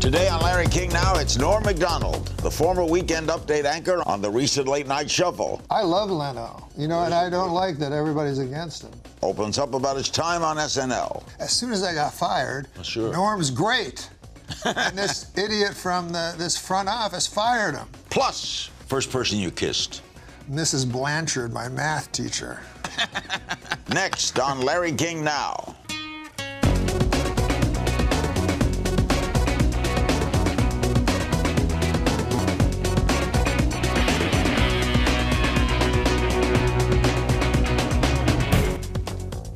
Today on Larry King Now, it's Norm Macdonald, the former Weekend Update anchor on the recent Late Night Shuffle. I love Leno, and I don't like that everybody's against him. Opens up about his time on SNL. As soon as I got fired, Norm's great. And this idiot from this front office fired him. Plus, first person you kissed. Mrs. Blanchard, my math teacher. Next on Larry King Now.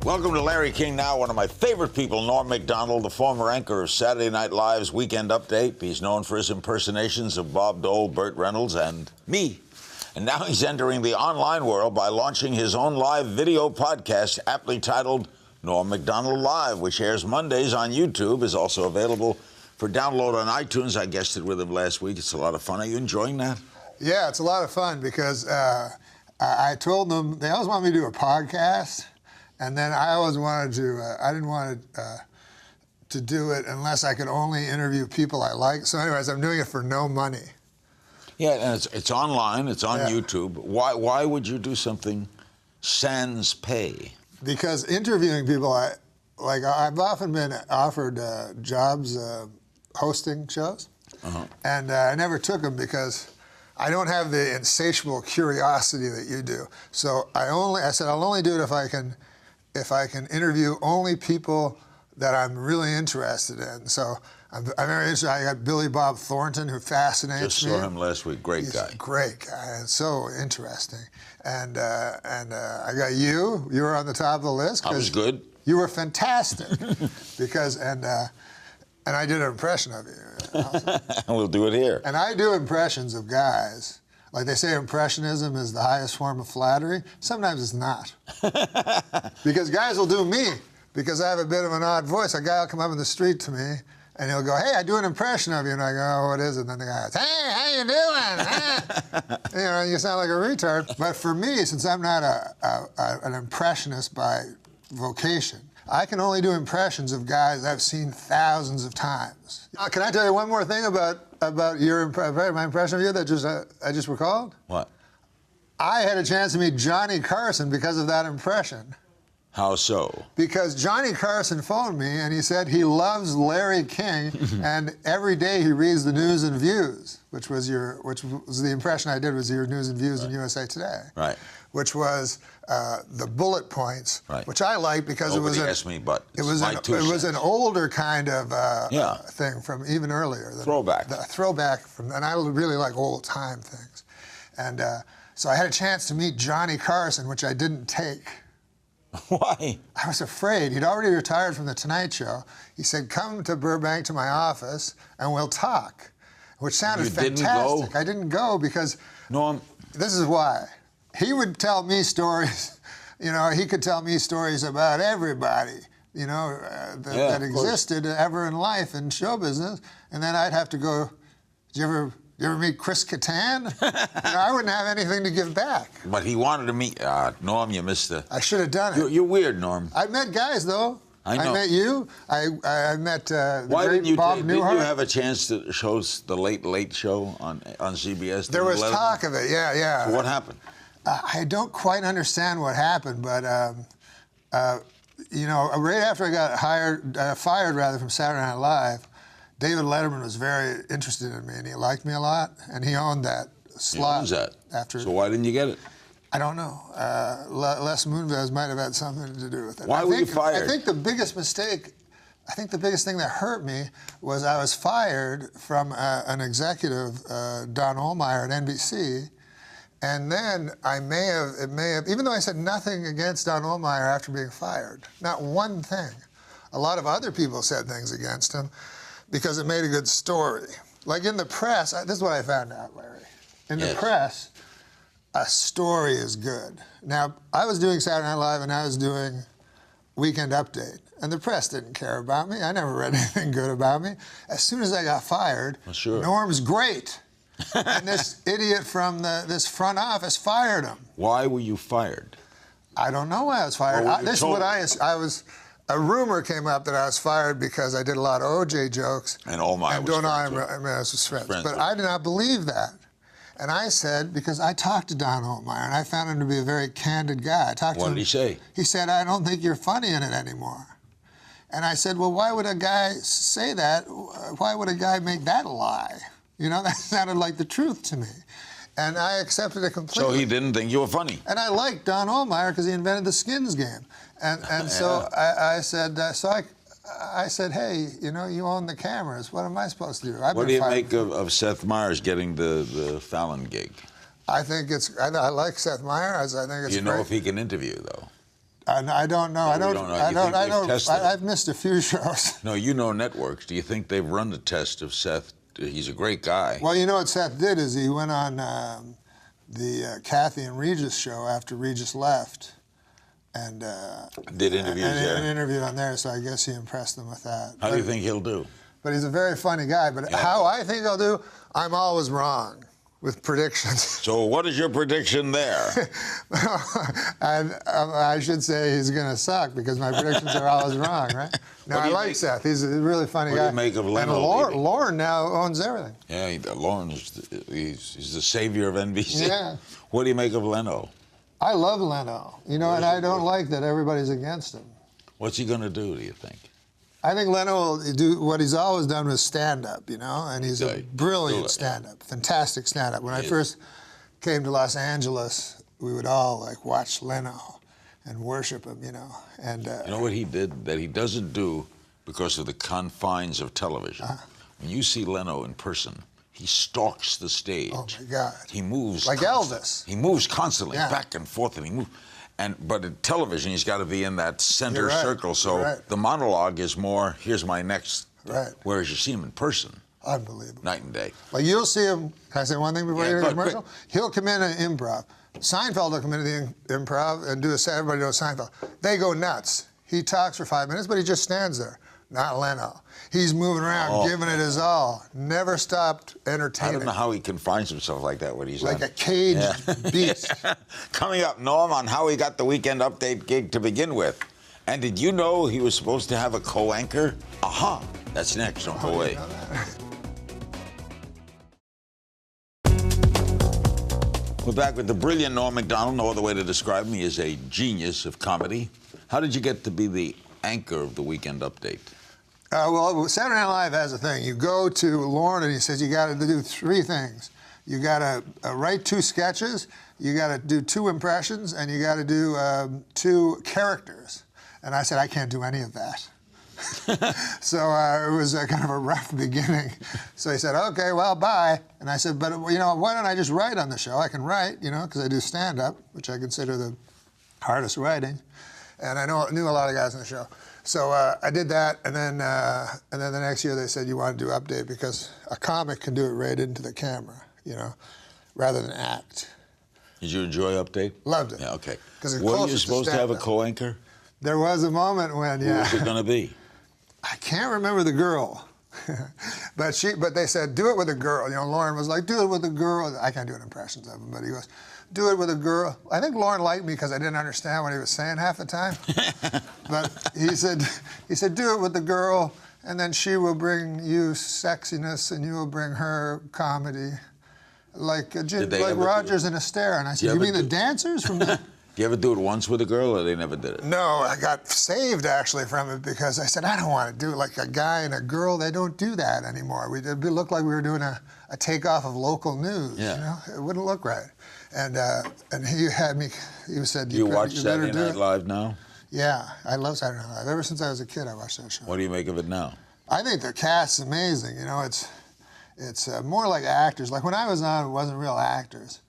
Welcome to Larry King Now, one of my favorite people, Norm Macdonald, the former anchor of Saturday Night Live's Weekend Update. He's known for his impersonations of Bob Dole, Burt Reynolds, and me. And now he's entering the online world by launching his own live video podcast, aptly titled Norm Macdonald Live, which airs Mondays on YouTube, is also available for download on iTunes. I guested with him last week. It's a lot of fun. Are you enjoying that? Yeah, it's a lot of fun because I told them, they always want me to do a podcast. And then I always wanted to, I didn't want to do it unless I could only interview people I like. So anyways, I'm doing it for no money. Yeah, and it's online, it's on YouTube. Why would you do something sans pay? Because interviewing people, I've often been offered jobs hosting shows. And I never took them because I don't have the insatiable curiosity that you do. So I said I'll only do it if I can interview only people that I'm really interested in. So I'm very interested. I got Billy Bob Thornton, who fascinates me. Just saw him last week. Great guy. Great guy, and so interesting. And I got you. You were on the top of the list. I was good. You were fantastic. And I did an impression of you. We'll do it here. And I do impressions of guys. Like they say impressionism is the highest form of flattery. Sometimes it's not. Because guys will do me because I have a bit of an odd voice. A guy will come up in the street to me and he'll go, "Hey, I do an impression of you." And I go, "Oh, what is it?" And then the guy goes, "Hey, how you doing?" You sound like a retard. But for me, since I'm not an impressionist by vocation, I can only do impressions of guys I've seen thousands of times. Can I tell you one more thing about my impression of you that I just recalled? What? I had a chance to meet Johnny Carson because of that impression. How so? Because Johnny Carson phoned me and he said he loves Larry King and every day he reads the News and Views, which was the impression I did was your News and Views in USA Today. Right. Which was the bullet points, which I liked because it was an older kind of thing from even earlier. Throwback. The throwback and I really like old time things. And so I had a chance to meet Johnny Carson, which I didn't take. Why? I was afraid. He'd already retired from The Tonight Show. He said, "Come to Burbank to my office and we'll talk," which sounded fantastic. Didn't go? I didn't go because this is why. He would tell me stories, he could tell me stories about everybody, that existed ever in life in show business. And then I'd have to go, did you ever meet Chris Kattan? I wouldn't have anything to give back. But he wanted to meet, Norm, you missed the... I should have done it. You're weird, Norm. I met guys, though. I know. I met you. I met the great Bob Newhart. Didn't you have a chance to host the Late Show on CBS? There was talk of it, yeah. So what happened? I don't quite understand what happened, but right after I got fired from Saturday Night Live, David Letterman was very interested in me, and he liked me a lot, and he owned that slot. He owns that. So why didn't you get it? I don't know. Les Moonves might have had something to do with it. Why were you fired? I think the biggest thing that hurt me was I was fired from an executive, Don Ohlmeyer at NBC. And then it may have, even though I said nothing against Don Ohlmeyer after being fired, not one thing, a lot of other people said things against him because it made a good story. Like in the press, this is what I found out, Larry. In the press, a story is good. Now, I was doing Saturday Night Live and I was doing Weekend Update, and the press didn't care about me. I never read anything good about me. As soon as I got fired, Norm's great. And this idiot from this front office fired him. Why were you fired? I don't know why I was fired. This is what I was. a rumor came up that I was fired because I did a lot of OJ jokes. And Ohlmeyer was Don friends Ohlmeyer was friends. But with. I did not believe that. And I said, because I talked to Don Ohlmeyer, and I found him to be a very candid guy. I talked to him. What did he say? He said, I don't think you're funny in it anymore. And I said, well, why would a guy say that? Why would a guy make that a lie? You know, that sounded like the truth to me. And I accepted it completely. So he didn't think you were funny. And I liked Don Ohlmeyer because he invented the skins game. And so I said, I said, hey, you know, you own the cameras. What am I supposed to do? What do you make of Seth Meyers getting the Fallon gig? I think I like Seth Meyers. I think it's You know great. if he can interview, though? I don't know. I don't. I've missed a few shows. No, you know networks. Do you think they've run the test of Seth? He's a great guy. Well, you know what Seth did is he went on the Kathy and Regis show after Regis left, and did interviews there. And interviewed on there. So I guess he impressed them with that. How do you think he'll do? But he's a very funny guy. But how I think he'll do, I'm always wrong with predictions. So what is your prediction there? And I should say he's going to suck because my predictions are always wrong, right? No, I like Seth. He's a really funny guy. What do you make of Leno? And Lauren now owns everything. Yeah, Lauren he's the savior of NBC. Yeah. What do you make of Leno? I love Leno, you know, and I don't like that everybody's against him. What's he going to do you think? I think Leno will do what he's always done with stand-up, you know, and he's a brilliant stand-up, fantastic stand-up. When I first came to Los Angeles, we would all, like, watch Leno and worship him, you know. And you know what he did that he doesn't do because of the confines of television? When you see Leno in person, he stalks the stage. Oh, my God. He moves like Elvis. He moves constantly, back and forth, and he moves. But in television, he's got to be in that center circle. So the monologue is more, here's my next. Right. Whereas you see him in person. Unbelievable. Night and day. Like you'll see him, can I say one thing before you hear the commercial? Quick. He'll come in and improv. Seinfeld will come into the improv and do a set, everybody knows Seinfeld. They go nuts. He talks for 5 minutes, but he just stands there. Not Leno. He's moving around, giving it his all. Never stopped entertaining. I don't know how he confines himself like that when he's like a caged beast. Coming up, Norm, on how he got the Weekend Update gig to begin with. And did you know he was supposed to have a co-anchor? Aha! That's next. Don't go away. We're back with the brilliant Norm Macdonald. No other way to describe him. He is a genius of comedy. How did you get to be the anchor of the Weekend Update? Well, Saturday Night Live has a thing. You go to Lauren and he says you got to do 3 things. You got to write 2 sketches, you got to do 2 impressions, and you got to do 2 characters. And I said, I can't do any of that. So it was kind of a rough beginning. So he said, okay, well, bye. And I said, but, you know, why don't I just write on the show? I can write, you know, because I do stand-up, which I consider the hardest writing. And I knew a lot of guys on the show. So I did that, and then the next year they said, you want to do Update because a comic can do it right into the camera, you know, rather than act. Did you enjoy Update? Loved it. Yeah, okay. Were you supposed to have a co-anchor? There was a moment when, Who was it going to be? I can't remember the girl. but they said, do it with a girl. You know, Lauren was like, do it with a girl. I can't do impressions of him, but he goes, do it with a girl. I think Lauren liked me because I didn't understand what he was saying half the time. But he said, do it with the girl, and then she will bring you sexiness, and you will bring her comedy, like Rogers and Astaire. And I said, you mean the dancers from the... Did you ever do it once with a girl, or they never did it? No, I got saved actually from it because I said, I don't want to do it like a guy and a girl. They don't do that anymore. It looked like we were doing a takeoff of local news. Yeah. You know, it wouldn't look right. And he had me. He said, "You watch Saturday Night Live now?" Yeah, I love Saturday Night Live. Ever since I was a kid, I watched that show. What do you make of it now? I think the cast's amazing. You know, it's more like actors. Like when I was on, it wasn't real actors.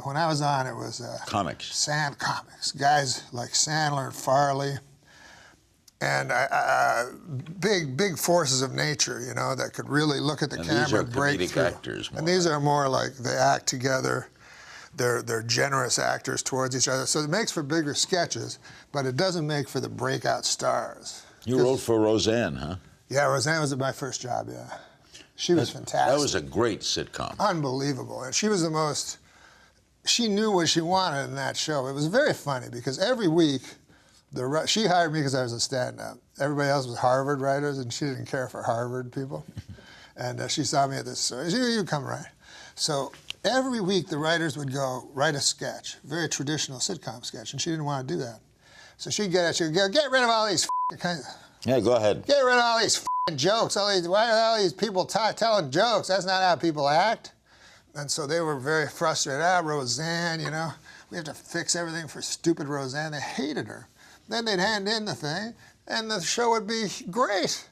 When I was on, it was comics. Comics. Guys like Sandler and Farley. And big forces of nature, you know, that could really look at the camera and break through. These are comedic actors. And these are more like they act together. They're generous actors towards each other. So it makes for bigger sketches, but it doesn't make for the breakout stars. You wrote for Roseanne, huh? Yeah, Roseanne was my first job, yeah. She was fantastic. That was a great sitcom. Unbelievable. And she was the most... She knew what she wanted in that show. It was very funny because every week She hired me because I was a stand-up. Everybody else was Harvard writers, and she didn't care for Harvard people. And she saw me at this, you come write. So every week the writers would go write a sketch, very traditional sitcom sketch, and she didn't want to do that. So she'd go, get rid of all these kinds. Yeah, go ahead. Get rid of all these jokes. Why are all these people telling jokes? That's not how people act. And so they were very frustrated. Roseanne, you know, we have to fix everything for stupid Roseanne. They hated her. Then they'd hand in the thing, and the show would be great.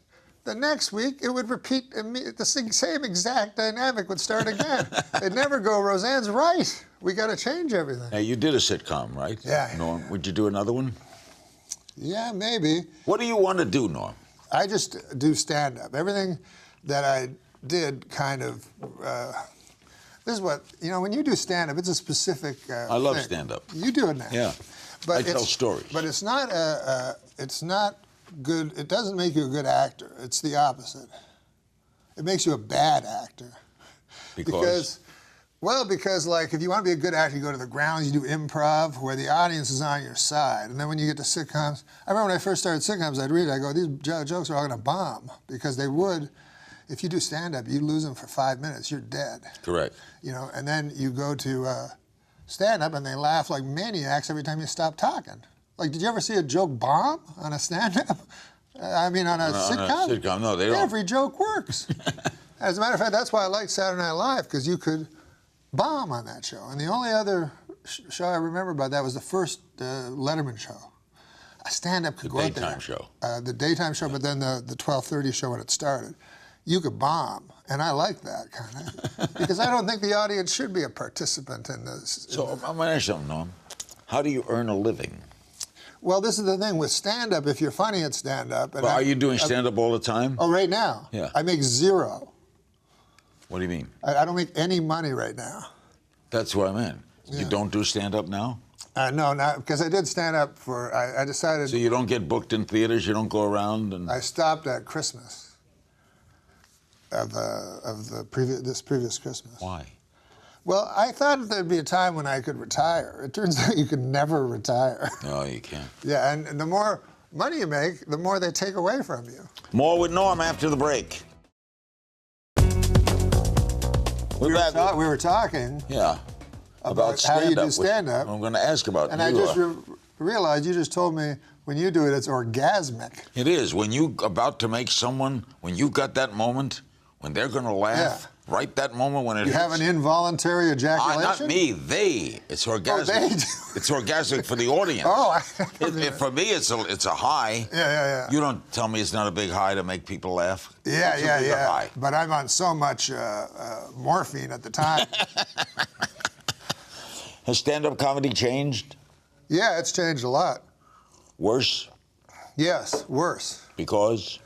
The next week, it would repeat, the same exact dynamic would start again. They'd never go, Roseanne's right. We got to change everything. Now, you did a sitcom, right? Yeah. Norm, would you do another one? Yeah, maybe. What do you want to do, Norm? I just do stand-up. Everything that I did kind of, this is what, you know, when you do stand-up, it's a specific I love thing. stand-up. You do it now. Yeah. But I tell stories. But it's not good, it doesn't make you a good actor. It's the opposite. It makes you a bad actor. Because like if you want to be a good actor, you go to the grounds, you do improv where the audience is on your side. And then when you get to sitcoms, I remember when I first started sitcoms, I'd read it, I go, these jokes are all going to bomb. Because they would, if you do stand-up, you lose them for 5 minutes, you're dead. Correct. You know, and then you go to stand-up and they laugh like maniacs every time you stop talking. Like, did you ever see a joke bomb on a stand-up? I mean, on a sitcom? On a sitcom, no, they don't. Every joke works. As a matter of fact, that's why I liked Saturday Night Live, because you could bomb on that show. And the only other show I remember about that was the first Letterman show. A stand-up could go out there. The daytime show. The daytime show, but then the 12:30 show when it started. You could bomb, and I like that kind of, because I don't think the audience should be a participant in this. So I'm going to ask you something, Norm. How do you earn a living? Well, this is the thing with stand-up. If you're funny at stand-up, Well, are you doing stand-up all the time? Oh, right now? Yeah. I make zero. What do you mean? I don't make any money right now. That's what I meant. Yeah. You don't do stand-up now? No, not because I did stand-up for. I decided. So you don't get booked in theaters. You don't go around and. I stopped at Christmas. Of this previous Christmas. Why? Well, I thought there'd be a time when I could retire. It turns out you can never retire. No, you can't. Yeah, and the more money you make, the more they take away from you. More with Norm after the break. We were talking. Yeah. About how you do stand-up. stand-up. I'm going to ask about And you. I just realized you just told me when you do it, it's orgasmic. It is. When you about to make someone, when you got that moment, when they're going to laugh, right that moment when it You have an involuntary ejaculation? Not me, they. It's orgasmic. Oh, they do. It's orgasmic for the audience. Oh, for me, it's a high. Yeah. You don't tell me it's not a big high to make people laugh. Yeah. High. But I'm on so much morphine at the time. Has stand-up comedy changed? Yeah, it's changed a lot. Worse? Yes, worse. Because?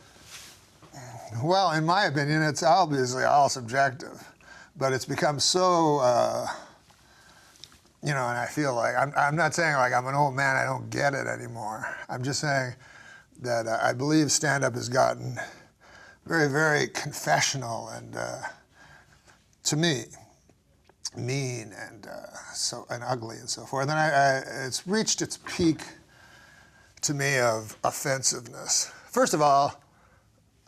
Well, in my opinion, it's obviously all subjective, but it's become so, you know, and I feel like, I'm not saying like I'm an old man, I don't get it anymore. I'm just saying that I believe stand-up has gotten very, very confessional and, to me, mean and and ugly and so forth. And it's reached its peak, to me, of offensiveness. First of all,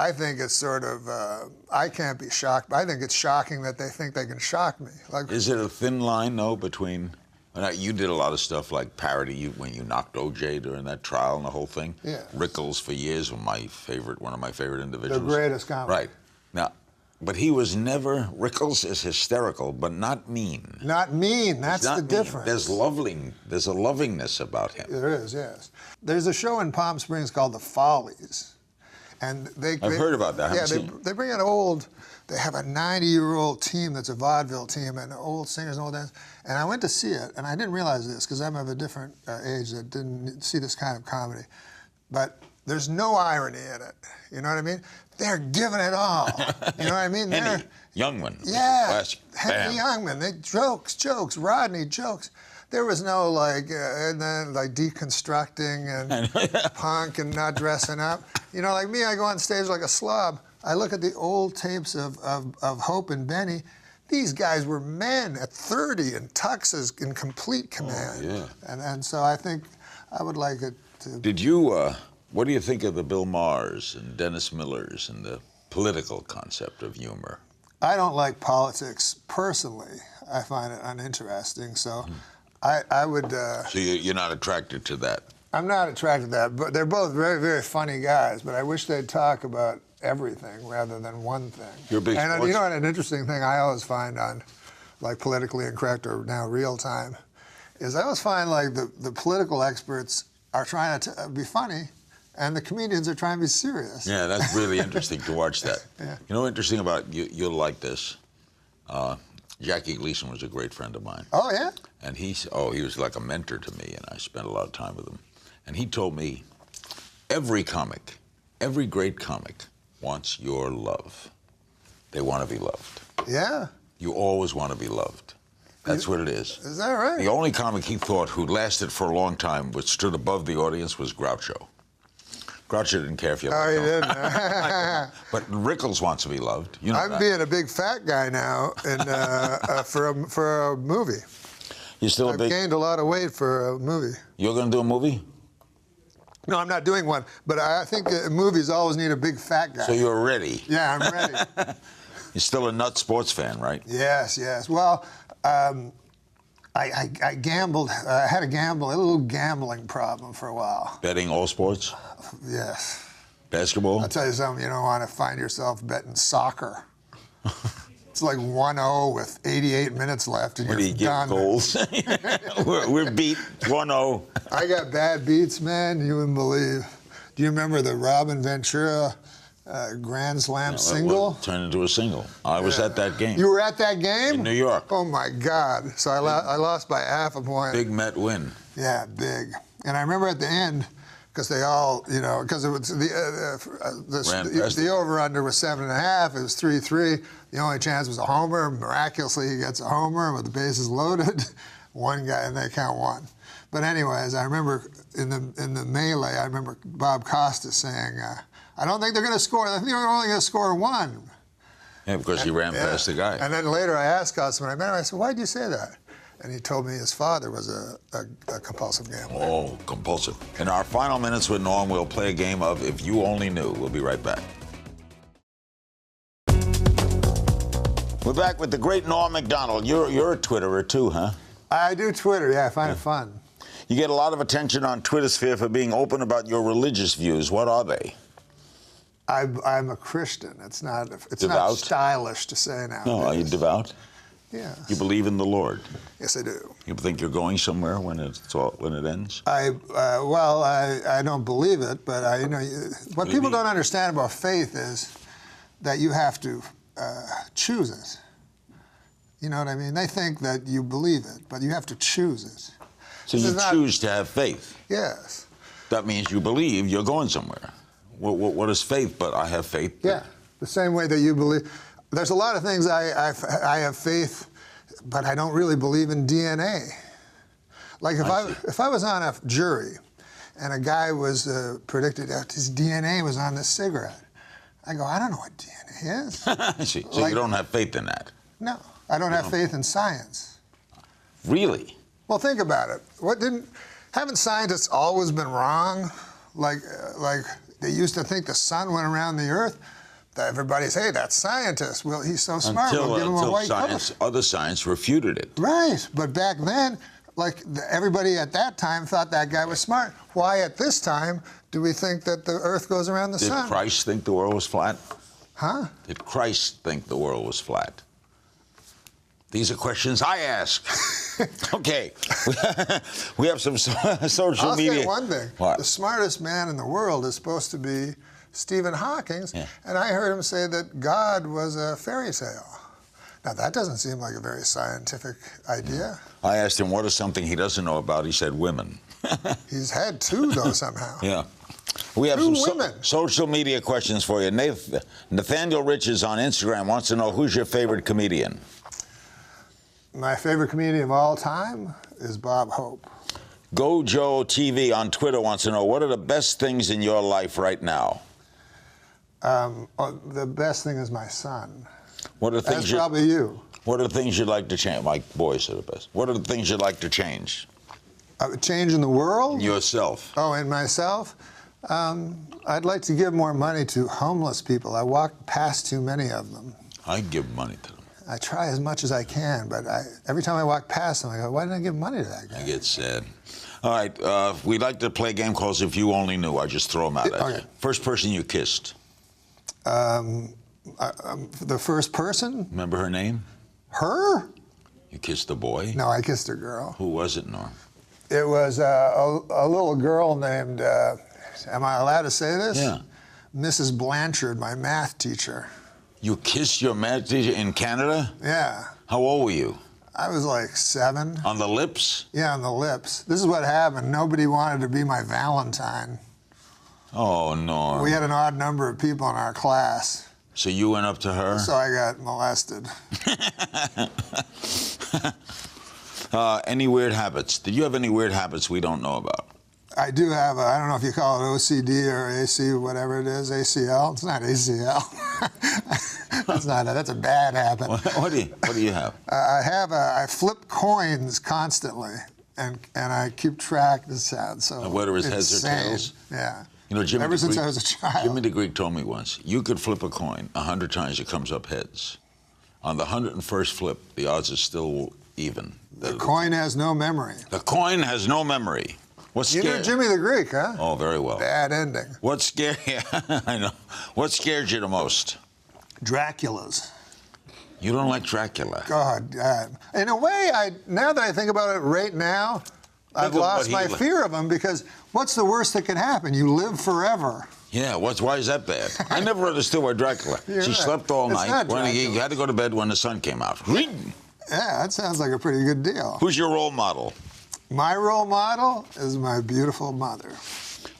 I think it's sort of, I can't be shocked. I think it's shocking that they think they can shock me. Like, is it a thin line, though, between... You did a lot of stuff like parody when you knocked O.J. during that trial and the whole thing. Yeah. Rickles, for years, was one of my favorite individuals. The greatest comic. Right. Now, but he was never... Rickles is hysterical, but not mean. Not mean. That's the difference. There's a lovingness about him. There is, yes. There's a show in Palm Springs called The Follies. And I've heard about that. They bring in they have a 90-year-old team that's a vaudeville team and old singers and old dancers. And I went to see it, and I didn't realize this because I'm of a different age that didn't see this kind of comedy. But there's no irony in it. You know what I mean? They're giving it all. You know what I mean? Henny Youngman. Yeah. Henny Youngman. Jokes. Rodney, jokes. There was no and then deconstructing and punk and not dressing up. You know, like me, I go on stage like a slob. I look at the old tapes of Hope and Benny. These guys were men at 30 in tuxes in complete command. Oh, yeah. And so I think I would like it Did you, what do you think of the Bill Maher's and Dennis Millers and the political concept of humor? I don't like politics personally. I find it uninteresting, so I would... So you're not attracted to that? I'm not attracted to that, but they're both very, very funny guys, but I wish they'd talk about everything rather than one thing. You're a big sports... You know what, an interesting thing I always find on, like, Politically Incorrect or now Real Time, is I always find, like, the political experts are trying to be funny, and the comedians are trying to be serious. Yeah, that's really interesting to watch that. Yeah. You know, interesting about you, you'll like this. Jackie Gleason was a great friend of mine. Oh, yeah? And he was like a mentor to me, and I spent a lot of time with him. And he told me, every comic, every great comic wants your love. They want to be loved. Yeah. You always want to be loved. That's what it is. Is that right? The only comic he thought who lasted for a long time, but stood above the audience, was Groucho. Groucho didn't care if you liked him. Oh, he didn't. But Rickles wants to be loved. You know I'm that. being a big fat guy now for a movie. You're still a I've big... gained a lot of weight for a movie. You're going to do a movie? No, I'm not doing one, but I think movies always need a big fat guy. So you're ready. Yeah, I'm ready. You're still a nut sports fan, right? Yes, yes. Well, I gambled. I had a little gambling problem for a while. Betting all sports? Yes. Basketball? I'll tell you something, you don't want to find yourself betting soccer. It's like 1-0 with 88 minutes left, and What do you get, done. goals? we're beat 1-0. I got bad beats, man, you wouldn't believe. Do you remember the Robin Ventura Grand Slam single? Turned into a single. I was at that game. You were at that game? In New York. Oh, my God. So I lost by half a point. Big Met win. Yeah, big. And I remember at the end, because they all, you know, because it was the over-under was 7.5. It was 3-3. The only chance was a homer. Miraculously, he gets a homer with the bases loaded. One guy, and they count one. But anyways, I remember in the melee, I remember Bob Costas saying, I don't think they're going to score. I think they're only going to score one. Yeah, because he ran past the guy. And then later I asked Costas when I met him, I said, why'd you say that? And he told me his father was a compulsive gambler. Oh, compulsive. In our final minutes with Norm, we'll play a game of If You Only Knew. We'll be right back. We're back with the great Norm Macdonald. You're a Twitterer too, huh? I do Twitter, yeah, I find it fun. You get a lot of attention on Twitter sphere for being open about your religious views. What are they? I'm a Christian. It's not Devout? not stylish to say now. No, are you devout? Yeah. You believe in the Lord? Yes, I do. You think you're going somewhere when it ends? Well, I don't believe it, but what people don't understand about faith is that you have to choose it. You know what I mean? They think that you believe it, but you have to choose it. So you choose to have faith? Yes. That means you believe you're going somewhere. What is faith? But I have faith. Yeah, the same way that you believe. There's a lot of things I have faith, but I don't really believe in DNA. Like if I was on a jury and a guy was predicted that his DNA was on this cigarette, I go, I don't know what DNA is. I see. So you don't have faith in that? No, I don't have faith in science. Really? Well, think about it. Haven't scientists always been wrong? Like they used to think the sun went around the earth. Everybody say, hey, that's scientist. Well, he's so smart. We'll give him a white coat. Other science refuted it. Right, but back then, everybody at that time thought that guy was smart. Why at this time do we think that the earth goes around the sun? Did Christ think the world was flat? Huh? Did Christ think the world was flat? These are questions I ask. Okay. We have some social media. I'll say one thing. What? The smartest man in the world is supposed to be Stephen Hawking, and I heard him say that God was a fairy tale. Now, that doesn't seem like a very scientific idea. I asked him what is something he doesn't know about. He said women. He's had two, though, somehow. Yeah. We have Two some women. social media questions for you. Nathaniel Riches on Instagram wants to know, who's your favorite comedian? My favorite comedian of all time is Bob Hope. Gojo TV on Twitter wants to know, what are the best things in your life right now? The best thing is my son. What are the things That's probably you. What are the things you'd like to change? My boys are the best. What are the things you'd like to change? Change in the world? Yourself. Oh, and myself? I'd like to give more money to homeless people. I walk past too many of them. I give money to them. I try as much as I can, but every time I walk past them, I go, why didn't I give money to that guy? I get sad. All right, we'd like to play a game called If You Only Knew. I just throw them out at you. First person you kissed. The first person? Remember her name? Her? You kissed a boy? No, I kissed a girl. Who was it, Norm? It was a little girl named, am I allowed to say this? Yeah. Mrs. Blanchard, my math teacher. You kissed your math teacher in Canada? Yeah. How old were you? I was like 7. On the lips? Yeah, on the lips. This is what happened. Nobody wanted to be my Valentine. Oh, Norm. We had an odd number of people in our class. So you went up to her? So I got molested. Any weird habits? Did you have any weird habits we don't know about? I do have I don't know if you call it OCD or AC, whatever it is, ACL. It's not ACL. That's a bad habit. What do you have? I flip coins constantly, and I keep track. This sounds so. Whether it's heads or tails? Yeah. You know, Ever since I was a child. Jimmy the Greek told me once, you could flip a coin 100 times, it comes up heads. On the 101st flip, the odds are still even. The coin has no memory. The coin has no memory. What's scary? You knew Jimmy the Greek, huh? Oh, very well. Bad ending. What scared you? I know. What scared you the most? Dracula's. You don't like Dracula? God. In a way, now that I think about it right now, I've lost my fear of him, because what's the worst that could happen? You live forever. Yeah, why is that bad? I never understood why Dracula. She slept all night. He had to go to bed when the sun came out. Yeah, that sounds like a pretty good deal. Who's your role model? My role model is my beautiful mother.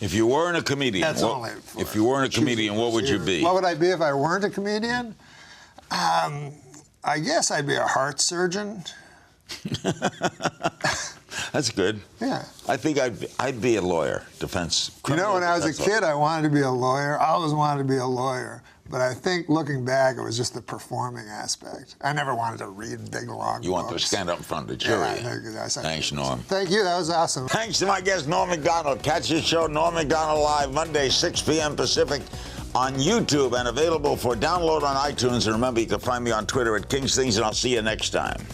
If you weren't a comedian, if you weren't a comedian, what would you be? What would I be if I weren't a comedian? I guess I'd be a heart surgeon. That's good. Yeah. I think I'd be a lawyer, defense. You know, when I was a kid, I wanted to be a lawyer. I always wanted to be a lawyer. But I think, looking back, it was just the performing aspect. I never wanted to read big, long books. You want to stand up in front of the jury. Yeah, Thanks, Norm. Thank you. That was awesome. Thanks to my guest, Norm Macdonald. Catch his show, Norm Macdonald Live, Monday, 6 p.m. Pacific, on YouTube, and available for download on iTunes. And remember, you can find me on Twitter at King's Things, and I'll see you next time.